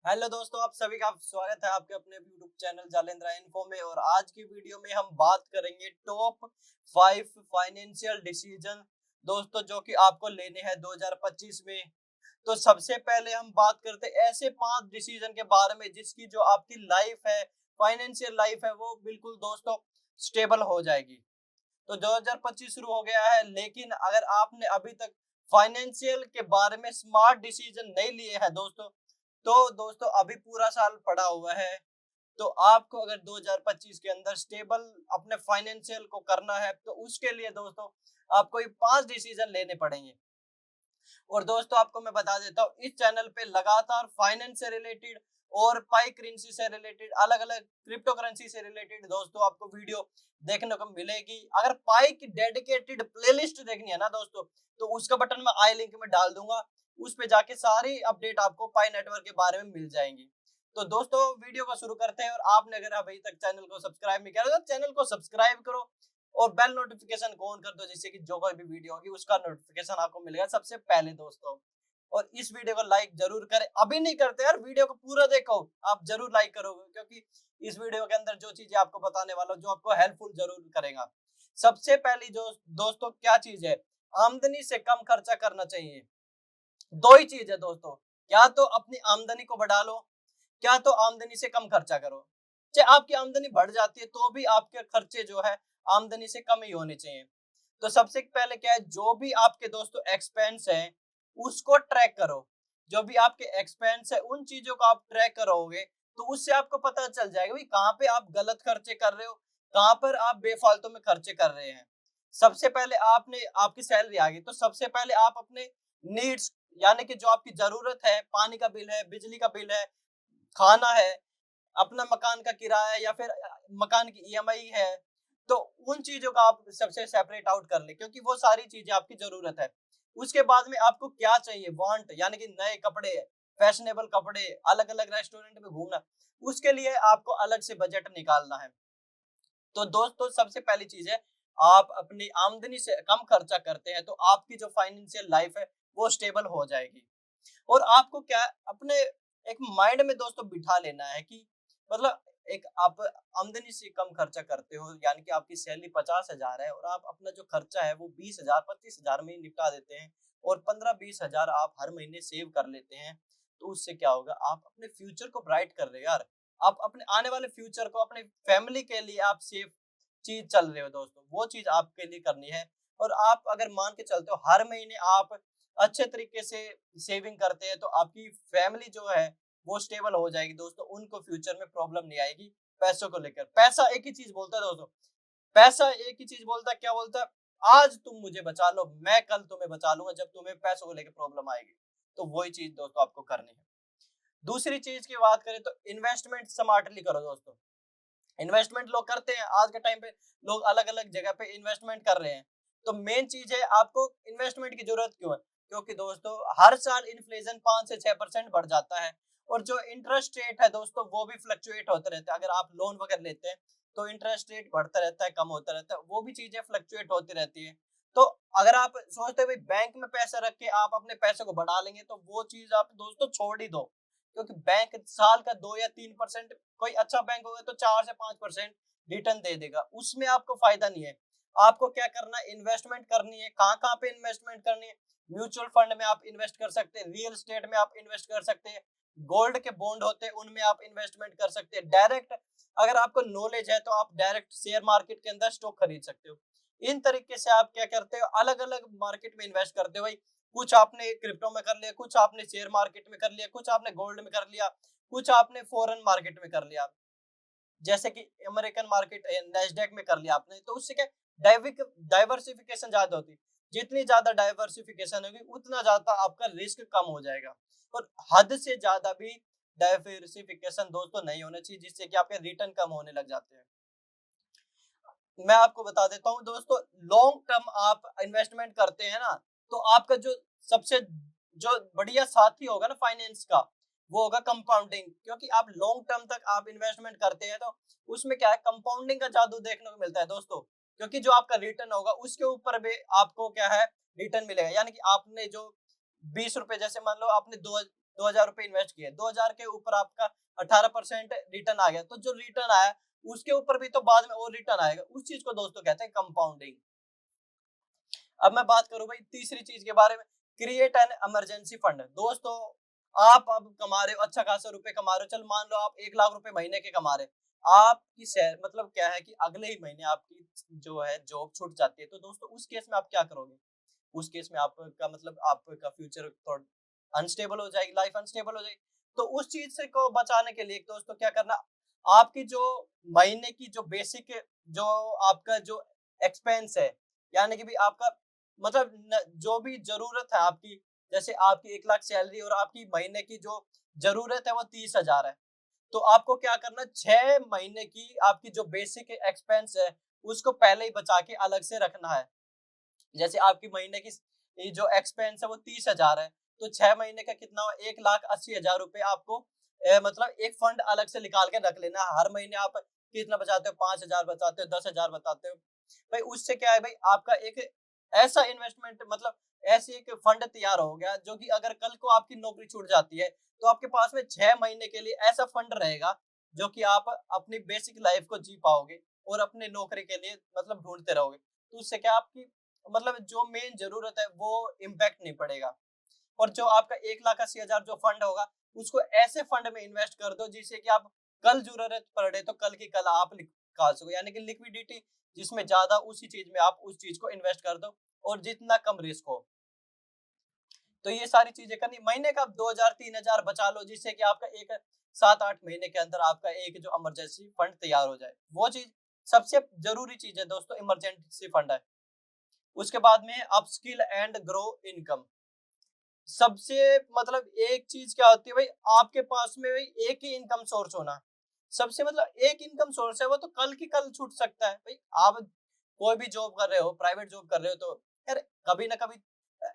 Hello दोस्तों, आप सभी का स्वागत है आपके अपने यूट्यूब चैनल जालेंद्रा इन्फो में। और आज की वीडियो में हम बात करेंगे टॉप 5 फाइनेंशियल डिसीजन दोस्तों, जो कि आपको लेने हैं 2025 में। तो सबसे पहले हम बात करते हैं ऐसे 5 डिसीजन के बारे में जिसकी जो आपकी लाइफ है, फाइनेंशियल लाइफ है, वो बिल्कुल दोस्तों स्टेबल हो जाएगी। तो 2025 शुरू हो गया है, लेकिन अगर आपने अभी तक फाइनेंशियल के बारे में स्मार्ट डिसीजन नहीं लिए हैं दोस्तों, तो दोस्तों अभी पूरा साल पड़ा हुआ है। तो आपको अगर 2025 के अंदर स्टेबल अपने फाइनेंशियल को करना है, तो उसके लिए दोस्तों आपको ये 5 डिसीजन लेने पड़ेंगे। और दोस्तों आपको मैं बता देता हूँ, इस चैनल पे लगातार फाइनेंस से रिलेटेड और पाई करेंसी से रिलेटेड, अलग अलग क्रिप्टो करेंसी से रिलेटेड दोस्तों आपको वीडियो देखने को मिलेगी। अगर पाई की डेडिकेटेड प्लेलिस्ट देखनी है ना दोस्तों, तो उसका बटन मैं आई लिंक में डाल दूंगा। उस पे जाके सारी अपडेट आपको पाई नेटवर्क के बारे में मिल जाएंगी। तो दोस्तों वीडियो को शुरू करते हैं। और आपने अगर अभी तक चैनल को सब्सक्राइब नहीं किया तो चैनल को सब्सक्राइब करो और बेल नोटिफिकेशन को ऑन कर दो, जिससे कि जो कोई भी वीडियो होगी उसका नोटिफिकेशन आपको मिलेगा सबसे पहले दोस्तों। और इस वीडियो को लाइक जरूर करें, अभी नहीं करते यार, वीडियो को पूरा देखो, आप जरूर लाइक करोगे, क्योंकि इस वीडियो के अंदर जो चीजें आपको बताने वाला हूं, जो आपको हेल्पफुल जरूर करेगा। सबसे पहली जो दोस्तों क्या चीज है, आमदनी से कम खर्चा करना चाहिए। दो ही चीज है दोस्तों, या तो अपनी आमदनी को बढ़ा लो, क्या तो आमदनी से कम खर्चा करो। चाहे आपकी आमदनी बढ़ जाती है तो भी आपके खर्चे जो है आमदनी से कम ही होने चाहिए। तो सबसे पहले क्या है, जो भी आपके दोस्तों एक्सपेंस है उसको ट्रैक करो। जो भी आपके एक्सपेंस है उन चीजों को आप ट्रैक करोगे, तो उससे आपको पता चल जाएगा भाई कहाँ पे आप गलत खर्चे कर रहे हो, कहाँ पर आप बेफालतू में खर्चे कर रहे हैं। सबसे पहले आपने, आपकी सैलरी आ गई तो सबसे पहले आप अपने नीड्स, यानी कि जो आपकी जरूरत है, पानी का बिल है, बिजली का बिल है, खाना है, अपना मकान का किराया या फिर मकान की ईएमआई है, तो उन चीजों का आप सबसे सेपरेट आउट कर ले, क्योंकि वो सारी चीजें आपकी जरूरत है। उसके बाद में आपको क्या चाहिए, वांट, यानी कि नए कपड़े, फैशनेबल कपड़े, अलग अलग रेस्टोरेंट में घूमना, उसके लिए आपको अलग से बजट निकालना है। तो दोस्तों सबसे पहली चीज है, आप अपनी आमदनी से कम खर्चा करते हैं तो आपकी जो फाइनेंशियल लाइफ है वो स्टेबल हो जाएगी। और आपको क्या अपने एक माइंड में दोस्तों बिठा लेना है कि मतलब एक आप आमदनी से कम खर्चा करते हो, यानी कि आपकी सैलरी 50,000 है और आप अपना जो खर्चा है वो 20,000 25,000 में ही निपटा देते हैं, और 15-20,000 आप हर महीने सेव कर लेते हैं। तो उससे क्या होगा, आप अपने फ्यूचर को ब्राइट कर रहे हो यार। आप अपने आने वाले फ्यूचर को, अपने फैमिली के लिए आप सेफ चीज चल रहे हो दोस्तों, वो चीज आपके लिए करनी है। और आप अगर मान के चलते हो हर महीने आप अच्छे तरीके से सेविंग करते हैं, तो आपकी फैमिली जो है वो स्टेबल हो जाएगी दोस्तों, उनको फ्यूचर में प्रॉब्लम नहीं आएगी पैसों को लेकर। पैसा एक ही चीज बोलता है दोस्तों, पैसा एक ही चीज बोलता है, क्या बोलता है, आज तुम मुझे बचा लो, मैं कल तुम्हें बचा लूंगा जब तुम्हें पैसों को लेकर प्रॉब्लम आएगी। तो वही चीज दोस्तों आपको करनी है। दूसरी चीज की बात करें तो इन्वेस्टमेंट स्मार्टली करो दोस्तों। इन्वेस्टमेंट लोग करते हैं आज के टाइम पे, लोग अलग अलग जगह पे इन्वेस्टमेंट कर रहे हैं। तो मेन चीज है, आपको इन्वेस्टमेंट की जरूरत क्यों है, क्योंकि दोस्तों हर साल इन्फ्लेशन 5 से 6% बढ़ जाता है। और जो इंटरेस्ट रेट है दोस्तों वो भी फ्लक्चुएट होते रहते हैं। अगर आप लोन वगैरह लेते हैं तो इंटरेस्ट रेट बढ़ता रहता है, कम होता रहता है, वो भी चीजें फ्लक्चुएट होती रहती है। तो अगर आप सोचते हो भाई बैंक में पैसा रख के आप अपने पैसे को बढ़ा लेंगे, तो वो चीज आप दोस्तों छोड़ ही दो। क्योंकि बैंक साल का 2 या 3%, कोई अच्छा बैंक होगा तो 4 से 5% रिटर्न दे देगा, उसमें आपको फायदा नहीं है। आपको क्या करना है, इन्वेस्टमेंट करनी है। कहाँ कहाँ पे इन्वेस्टमेंट करनी है, म्यूचुअल फंड में आप इन्वेस्ट कर सकते हैं, रियल एस्टेट में आप इन्वेस्ट कर सकते हैं, गोल्ड के बॉन्ड होते हैं उनमें आप इन्वेस्टमेंट कर सकते हैं। डायरेक्ट अगर आपको नॉलेज है तो आप डायरेक्ट शेयर मार्केट के अंदर स्टॉक खरीद सकते हो। इन तरीके से आप क्या करते हो, अलग अलग मार्केट में इन्वेस्ट करते हो भाई। कुछ आपने क्रिप्टो में कर लिया, कुछ आपने शेयर मार्केट में कर लिया, कुछ आपने गोल्ड में कर लिया, कुछ आपने फॉरेन मार्केट में कर लिया, जैसे कि अमेरिकन मार्केट नैस्डैक में कर लिया आपने। तो उससे क्या, डाइवर्सिफिकेशन ज्यादा होती है। जितनी ज्यादा डाइवर्सिफिकेशन होगी उतना ज्यादा आपका रिस्क कम हो जाएगा। और हद से ज्यादा भी डाइवर्सिफिकेशन दोस्तों नहीं होना चाहिए, जिससे कि आपके रिटर्न कम होने लग जाते हैं। मैं आपको बता देता हूँ दोस्तों, लॉन्ग टर्म आप इन्वेस्टमेंट करते हैं ना, तो आपका जो सबसे जो बढ़िया साथी होगा ना फाइनेंस का, वो होगा कंपाउंडिंग। क्योंकि आप लॉन्ग टर्म तक आप इन्वेस्टमेंट करते हैं तो उसमें क्या है, कंपाउंडिंग का जादू देखने को मिलता है दोस्तों। क्योंकि जो आपका रिटर्न होगा उसके ऊपर भी आपको क्या है, रिटर्न मिलेगा। यानी कि आपने जो 20 रुपए, जैसे मान लो आपने दो ₹2000 इन्वेस्ट किए, 2000 के ऊपर आपका 18% रिटर्न आ गया, तो जो रिटर्न आया उसके ऊपर भी तो बाद में और रिटर्न आएगा। उस चीज को दोस्तों कहते हैं कंपाउंडिंग। अब मैं बात करूं भाई तीसरी चीज के बारे में, क्रिएट एन इमरजेंसी फंड। दोस्तों आप अब कमा रहे हो अच्छा खासा रुपए कमा रहे हो, चल मान लो आप 1 लाख रुपए महीने के कमा रहे, आपकी मतलब क्या है कि अगले ही महीने आपकी जो है जॉब छूट जाती है, तो दोस्तों उस केस में आप क्या करोगे? उस केस में आपका मतलब आपका फ्यूचर थोड़ा अनस्टेबल हो जाएगी, लाइफ अनस्टेबल हो जाएगी। तो उस चीज से को बचाने के लिए दोस्तों क्या करना, आपकी जो महीने की जो बेसिक जो आपका जो एक्सपेंस है, यानी कि भी आपका मतलब जो भी जरूरत है आपकी, जैसे आपकी 1 लाख सैलरी और आपकी महीने की जो जरूरत है वो 30,000 है, तो आपको क्या करना, 6 महीने की आपकी जो बेसिक एक्सपेंस है उसको पहले ही बचा के अलग से रखना है। जैसे आपकी महीने की ये जो एक्सपेंस है वो 30,000 है, तो 6 महीने का कितना हुआ, 1,80,000 रुपए आपको मतलब एक फंड अलग से निकाल के रख लेना। हर महीने आप कितना बचाते हो, 5,000 बचाते हो, 10,000 बताते हो भाई, उससे क्या है भाई आपका एक ऐसा इन्वेस्टमेंट मतलब ऐसी एक फंड तैयार हो गया जो कि अगर कल को आपकी नौकरी छूट जाती है तो आपके पास में 6 महीने के लिए ऐसा फंड रहेगा जो कि आप अपनी बेसिक लाइफ को जी पाओगे और अपने नौकरी के लिए मतलब ढूंढते रहोगे। तो उससे क्या आपकी मतलब जो मेन जरूरत है वो इम्पैक्ट नहीं पड़ेगा। और जो आपका 1,80,000 जो फंड होगा उसको ऐसे फंड में इन्वेस्ट कर दो जिससे कि आप कल जरूरत पड़े तो कल की कल आप निकाल सको, यानी कि लिक्विडिटी जिसमें ज्यादा उसी चीज में आप उस चीज को इन्वेस्ट कर दो और जितना कम रिस्क हो। तो ये सारी चीजें करनी, महीने का 2,000 3,000 बचा लो जिससे कि आपका एक 7-8 महीने के अंदर आपका एक जो इमरजेंसी फंड तैयार हो जाए। वो चीज सबसे जरूरी चीज है दोस्तों, इमरजेंसी फंड है। उसके बाद में अपस्किल एंड ग्रो इनकम। सबसे मतलब एक चीज क्या होती है भाई, आपके पास में भाई एक ही इनकम सोर्स होना, सबसे मतलब एक इनकम सोर्स है वो तो कल की कल छूट सकता है भाई। आप कोई भी जॉब कर रहे हो, प्राइवेट जॉब कर रहे हो, तो यार कभी ना कभी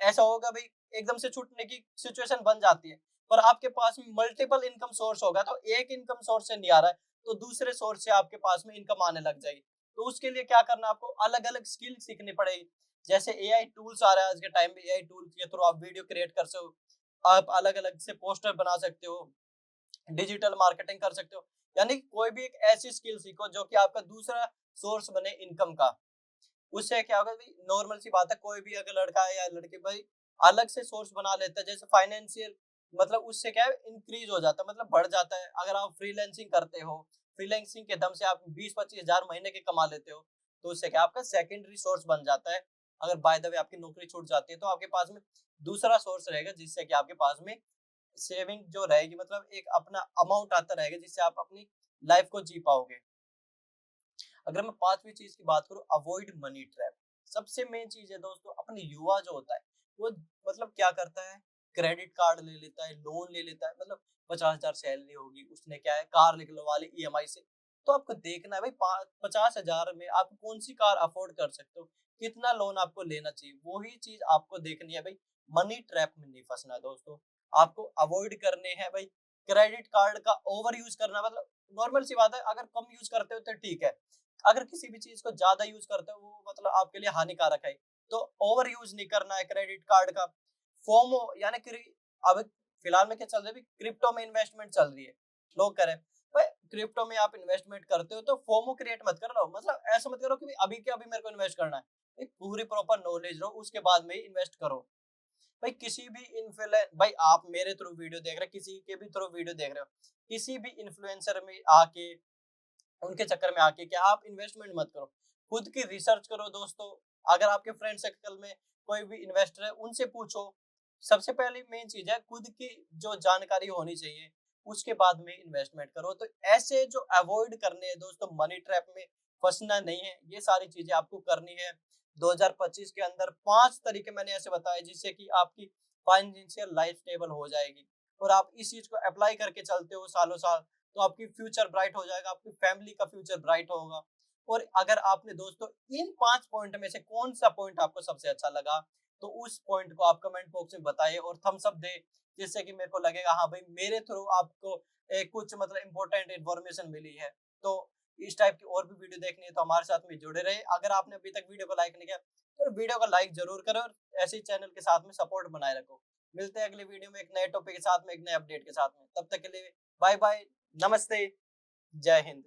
ऐसा होगा भाई, एकदम से छूटने की सिचुएशन बन जाती है। पर आपके पास में मल्टीपल इनकम सोर्स होगा, तो एक इनकम सोर्स से नहीं आ रहा है तो दूसरे सोर्स से आपके पास में इनकम आने लग जाएगी। तो उसके लिए क्या करना, आपको अलग अलग स्किल सीखनी पड़ेगी। जैसे एआई टूल्स आ रहा है आज के टाइम में, एआई टूल के थ्रू आप वीडियो क्रिएट कर सकते हो, आप अलग अलग से पोस्टर बना सकते हो, डिजिटल मार्केटिंग कर सकते हो, यानी कोई भी एक ऐसी स्किल सीखो जो कि आपका दूसरा सोर्स बने इनकम का। उससे क्या होगा भाई, नॉर्मल सी बात है, कोई भी अगर लड़का है या लड़की भाई अलग से सोर्स बना लेता है, जैसे फाइनेंशियल मतलब उससे क्या है इंक्रीज हो जाता है, मतलब बढ़ जाता है। अगर आप फ्रीलैंसिंग करते हो, फ्रीलैंसिंग के दम से आप 20-25 हजार महीने के कमा लेते हो, तो उससे क्या आपका सेकेंडरी सोर्स बन जाता है। अगर बाय द वे आपकी नौकरी छूट जाती है तो आपके पास में दूसरा सोर्स रहेगा जिससे कि आपके पास में सेविंग जो रहेगी, मतलब एक अपना अमाउंट आता रहेगा जिससे आप अपनी लाइफ को जी पाओगे। अगर मैं पांचवी चीज की बात करूं, अवॉइड मनी ट्रैप। सबसे मेन चीज है दोस्तों, अपने युवा जो होता है वो मतलब क्या करता है, क्रेडिट कार्ड ले लेता है, लोन ले लेता है, मतलब 50,000 सैलरी होगी, उसने क्या है कार निकलवा ली ईएमआई से। तो आपको देखना है भाई 50,000 में आप कौन सी कार अफोर्ड कर सकते हो, कितना लोन आपको लेना चाहिए, वही चीज आपको देखनी है भाई। मनी ट्रैप में नहीं फंसना है दोस्तों, आपको अवॉइड करने हैं भाई क्रेडिट कार्ड का ओवर यूज करना। मतलब नॉर्मल सी बात है, अगर कम यूज करते हो तो ठीक है, अगर किसी भी चीज को ज्यादा यूज करते हो वो मतलब आपके लिए हानिकारक है। तो ओवर यूज नहीं करना है क्रेडिट कार्ड का। फोमो यानी कि अब फिलहाल में क्या चल रहा है, क्रिप्टो में इन्वेस्टमेंट चल रही है, लोग करें भाई क्रिप्टो में आप इन्वेस्टमेंट करते हो तो फोमो क्रिएट मत करो, मतलब ऐसा मत करो कि अभी के अभी मेरे को इन्वेस्ट करना है। एक पूरी प्रॉपर नॉलेज लो उसके बाद में ही इन्वेस्ट करो। भाई किसी भी इन्फ्लुएंस, भाई आप मेरे थ्रू वीडियो देख रहे हो, किसी के भी थ्रू वीडियो देख रहे हो, किसी भी इन्फ्लुएंसर में आके उनके चक्कर में आके क्या आप इन्वेस्टमेंट मत करो, खुद की रिसर्च करो दोस्तों। अगर आपके फ्रेंड सर्कल में कोई भी इन्वेस्टर है उनसे पूछो। सबसे पहली मेन चीज है खुद की जो जानकारी होनी चाहिए, उसके बाद में इन्वेस्टमेंट करो। तो ऐसे जो अवॉइड करने हैं दोस्तों, मनी ट्रैप में फंसना नहीं है, ये सारी चीजें आपको करनी है। 2025 के अंदर 5 तरीके मैंने ऐसे बताए जिससे कि आपकी फाइनेंशियल लाइफ स्टेबल हो जाएगी, और आप इस चीज को अप्लाई करके चलते हो सालों साल, तो आपकी फ्यूचर ब्राइट हो जाएगा, आपकी फैमिली का फ्यूचर ब्राइट होगा। और अगर आपने दोस्तों इन 5 पॉइंट में से कौन सा पॉइंट आपको सबसे अच्छा लगा, तो उस पॉइंट को आप कमेंट बॉक्स में बताइए और थम्स अप दे, जिससे कि मेरे को लगेगा हाँ भाई मेरे थ्रू आपको कुछ मतलब इंपॉर्टेंट इन्फॉर्मेशन मिली है। तो इस टाइप की और भी वीडियो देखनी है तो हमारे साथ में जुड़े रहे। अगर आपने अभी तक वीडियो को लाइक नहीं किया तो वीडियो को लाइक जरूर करो और ऐसे ही चैनल के साथ में सपोर्ट बनाए रखो। मिलते हैं अगले वीडियो में एक नए टॉपिक के साथ में, एक नए अपडेट के साथ में। तब तक के लिए बाय बाय, नमस्ते, जय हिंद।